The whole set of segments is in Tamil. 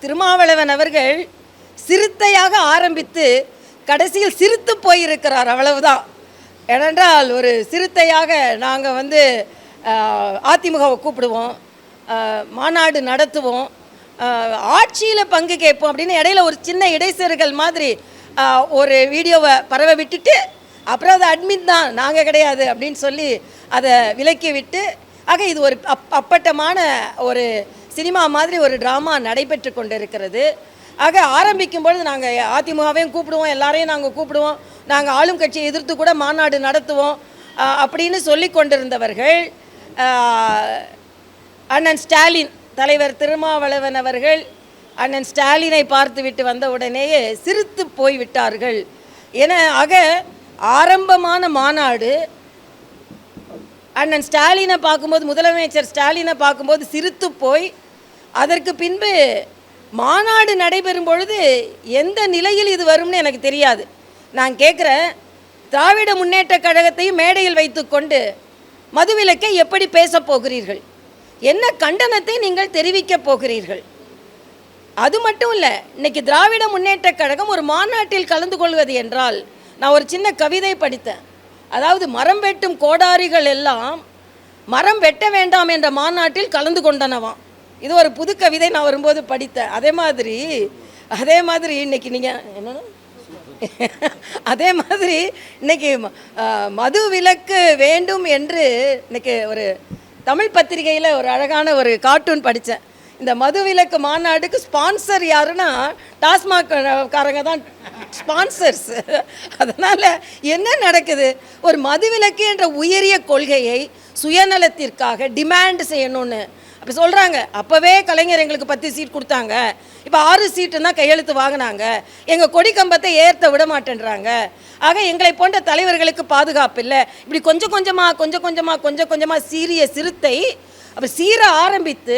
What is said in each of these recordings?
திருமாவளவன் அவர்கள் சிறுத்தையாக ஆரம்பித்து கடைசியில் சிரித்து போயிருக்கிறார், அவ்வளவுதான். ஏனென்றால் ஒரு சிறுத்தையாக நாங்கள் அதிமுகவை கூப்பிடுவோம், மாநாடு நடத்துவோம், ஆட்சியில் பங்கு கேட்போம் அப்படின்னு இடையில ஒரு சின்ன இடைசெருகள் மாதிரி ஒரு வீடியோவை பரவ விட்டுட்டு அப்புறம் அது அட்மின் தான், நாங்கள் கிடையாது அப்படின்னு சொல்லி அதை விலக்கி விட்டு, ஆக இது ஒரு அப்பட்டமான ஒரு சினிமா மாதிரி ஒரு ட்ராமா நடைபெற்று கொண்டு இருக்கிறது. ஆக ஆரம்பிக்கும் பொழுது நாங்கள் அதிமுகவையும் கூப்பிடுவோம், எல்லாரையும் நாங்கள் கூப்பிடுவோம், நாங்கள் ஆளும் கட்சியை எதிர்த்து கூட மாநாடு நடத்துவோம் அப்படின்னு சொல்லி கொண்டிருந்தவர்கள் அண்ணன் ஸ்டாலின், தலைவர் திருமாவளவன் அவர்கள் அண்ணன் ஸ்டாலினை பார்த்து விட்டு வந்த உடனேயே சிரித்து போய்விட்டார்கள். என ஆக ஆரம்பமான மாநாடு அண்ணன் ஸ்டாலினை பார்க்கும்போது, முதலமைச்சர் ஸ்டாலினை பார்க்கும்போது சிரித்து போய், அதற்கு பின்பு மாநாடு நடைபெறும் பொழுது எந்த நிலையில் இது வரும்னு எனக்கு தெரியாது. நான் கேட்குறேன், திராவிட முன்னேற்ற கழகத்தையும் மேடையில் வைத்துக்கொண்டு மதுவிலக்கை எப்படி பேசப் போகிறீர்கள்? என்ன கண்டனத்தை நீங்கள் தெரிவிக்க போகிறீர்கள்? அது மட்டும் இல்லை, இன்னைக்கு திராவிட முன்னேற்ற கழகம் ஒரு மாநாட்டில் கலந்து கொள்வது என்றால், நான் ஒரு சின்ன கவிதை படித்தேன். அதாவது மரம் வெட்டும் கோடாரிகள் எல்லாம் மரம் வெட்ட வேண்டாம் என்ற மாநாட்டில் கலந்து கொண்டனவாம். இது ஒரு புது கவிதை நான் வரும்போது படித்தேன். அதே மாதிரி இன்னைக்கு நீங்கள் என்னன்னா அதே மாதிரி இன்னைக்கு மது விலக்கு வேண்டும் என்று இன்னைக்கு ஒரு தமிழ் பத்திரிகையில் ஒரு அழகான ஒரு கார்ட்டூன் படித்தேன். இந்த மதுவிலக்கு மாநாடுக்கு ஸ்பான்சர் யாருன்னா டாஸ்மாக் காரங்க தான் ஸ்பான்சர்ஸ். அதனால் என்ன நடக்குது? ஒரு மதுவிலக்கு என்ற உயரிய கொள்கையை சுயநலத்திற்காக டிமாண்ட் செய்யணும்னு அப்போ சொல்கிறாங்க. அப்போவே கலைஞர் எங்களுக்கு 10 சீட் கொடுத்தாங்க, இப்போ 6 சீட்டு தான் கையெழுத்து வாங்கினாங்க, எங்கள் கொடி கம்பத்தை ஏற்ற விட மாட்டேன்றாங்க. ஆக எங்களை போன்ற தலைவர்களுக்கு பாதுகாப்பு இல்லை. இப்படி கொஞ்சம் கொஞ்சமாக சீரிய சிறுத்தை அப்போ சீர ஆரம்பித்து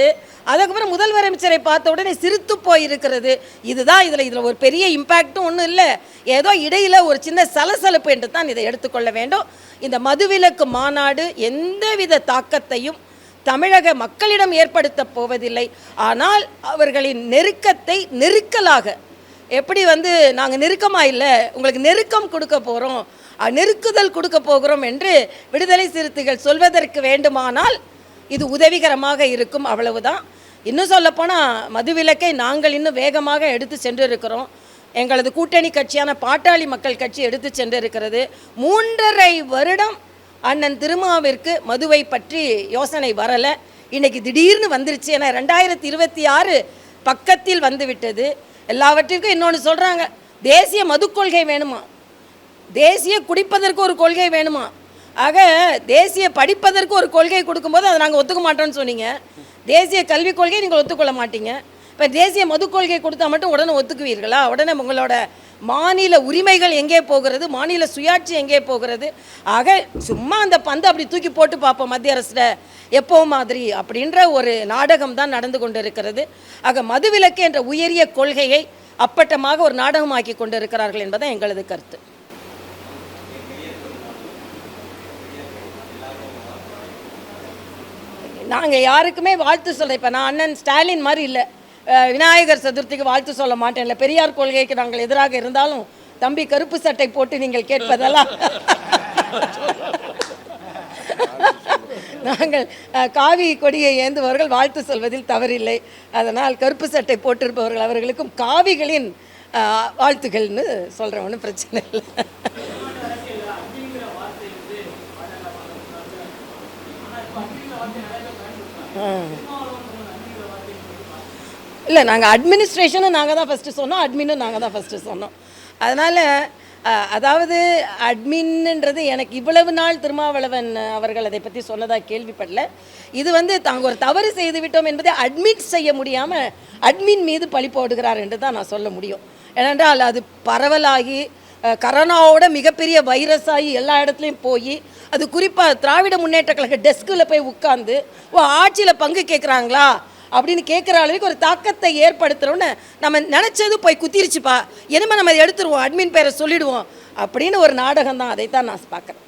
அதுக்கப்புறம் முதல்வரமைச்சரை பார்த்த உடனே சிரித்து போயிருக்கிறது. இதுதான் இதில் ஒரு பெரிய இம்பேக்டும் ஒன்றும் இல்லை, ஏதோ இடையில் ஒரு சின்ன சலசலப்பு என்று தான் இதை எடுத்துக்கொள்ள வேண்டும். இந்த மதுவிலக்கு மாநாடு எந்தவித தாக்கத்தையும் தமிழக மக்களிடம் ஏற்படுத்த போவதில்லை. ஆனால் அவர்களின் நெருக்கத்தை நெருக்கலாக எப்படி நாங்கள் நெருக்கமாக இல்லை, உங்களுக்கு நெருக்கம் கொடுக்க போகிறோம், நெருக்குதல் கொடுக்க போகிறோம் என்று விடுதலை சிறுத்தைகள் சொல்வதற்கு வேண்டுமானால் இது உதவிகரமாக இருக்கும், அவ்வளவுதான். இன்னும் சொல்லப்போனால் மதுவிலக்கை நாங்கள் இன்னும் வேகமாக எடுத்து சென்றிருக்கிறோம். எங்களது கூட்டணி கட்சியான பாட்டாளி மக்கள் கட்சி எடுத்து சென்றிருக்கிறது. 3.5 வருடம் அண்ணன் திருமாவிற்கு மதுவை பற்றி யோசனை வரலை. இன்றைக்கி திடீர்னு வந்துருச்சு. ஏன்னா 2026 பக்கத்தில் வந்துவிட்டது. எல்லாவற்றிற்கும் இன்னொன்று சொல்கிறாங்க, தேசிய மது கொள்கை வேணுமா, தேசிய குடிப்பதற்கு ஒரு கொள்கை வேணுமா. ஆக தேசிய படிப்பதற்கு ஒரு கொள்கை கொடுக்கும்போது அதை நாங்கள் ஒத்துக்க மாட்டோம்னு சொன்னீங்க. தேசிய கல்விக் கொள்கை நீங்கள் ஒத்துக்கொள்ள மாட்டீங்க. இப்போ தேசிய மது கொள்கை கொடுத்தா மட்டும் உடனே ஒத்துக்குவீர்களா? உடனே உங்களோட மாநில உரிமைகள் எங்கே போகிறது, மாநில சுயாட்சி எங்கே போகிறது? ஆக சும்மா அந்த பந்தை அப்படி தூக்கி போட்டு பார்ப்போம் மத்திய அரசில் எப்போ மாதிரி அப்படின்ற ஒரு நாடகம் தான் நடந்து கொண்டு இருக்கிறது. ஆக மதுவிலக்கு என்ற உயரிய கொள்கையை அப்பட்டமாக ஒரு நாடகமாக்கி கொண்டு இருக்கிறார்கள் என்பதுதான் எங்களது கருத்து. நாங்கள் யாருக்குமே வாழ்த்து சொல்ல, இப்போ நான் அண்ணன் ஸ்டாலின் மாதிரி இல்லை, விநாயகர் சதுர்த்திக்கு வாழ்த்து சொல்ல மாட்டேன். இல்லை, பெரியார் கொள்கைக்கு நாங்கள் எதிராக இருந்தாலும் தம்பி கருப்பு சட்டை போட்டு நீங்கள் கேட்பதெல்லாம் நாங்கள் காவி கொடியை ஏந்துபவர்கள் வாழ்த்து சொல்வதில் தவறில்லை. அதனால் கருப்பு சட்டை போட்டிருப்பவர்கள் அவர்களுக்கும் காவிகளின் வாழ்த்துக்கள்னு சொல்கிறேன், ஒன்றும் பிரச்சனை இல்லை. இல்லை, நாங்கள் அட்மினிஸ்ட்ரேஷனும் நாங்கள் தான் ஃபஸ்ட்டு சொன்னோம், அட்மினும் நாங்கள் தான் ஃபஸ்ட்டு சொன்னோம். அதனால் அதாவது அட்மின்ன்றது எனக்கு இவ்வளவு நாள் திருமாவளவன் அவர்கள் அதை பற்றி சொன்னதாக கேள்விப்படல. இது தாங்கள் ஒரு தவறு செய்து விட்டோம் என்பதை அட்மிட் செய்ய முடியாமல் அட்மின் மீது பழி போடுகிறார் என்று தான் நான் சொல்ல முடியும். ஏனென்றால் அது பரவலாகி கரோனாவோட மிகப்பெரிய வைரஸாகி எல்லா இடத்துலையும் போய், அது குறிப்பாக திராவிட முன்னேற்ற கழக டெஸ்கில் போய் உட்காந்து ஆட்சியில் பங்கு கேட்குறாங்களா அப்படின்னு கேட்குற அளவுக்கு ஒரு தாக்கத்தை ஏற்படுத்துகிறோன்னு நம்ம நினச்சது போய் குத்திருச்சுப்பா, இனிமேல் நம்ம எடுத்துருவோம், அட்மின் பேரை சொல்லிவிடுவோம் அப்படின்னு ஒரு நாடகம் தான். அதைத்தான் நான் பார்க்குறேன்.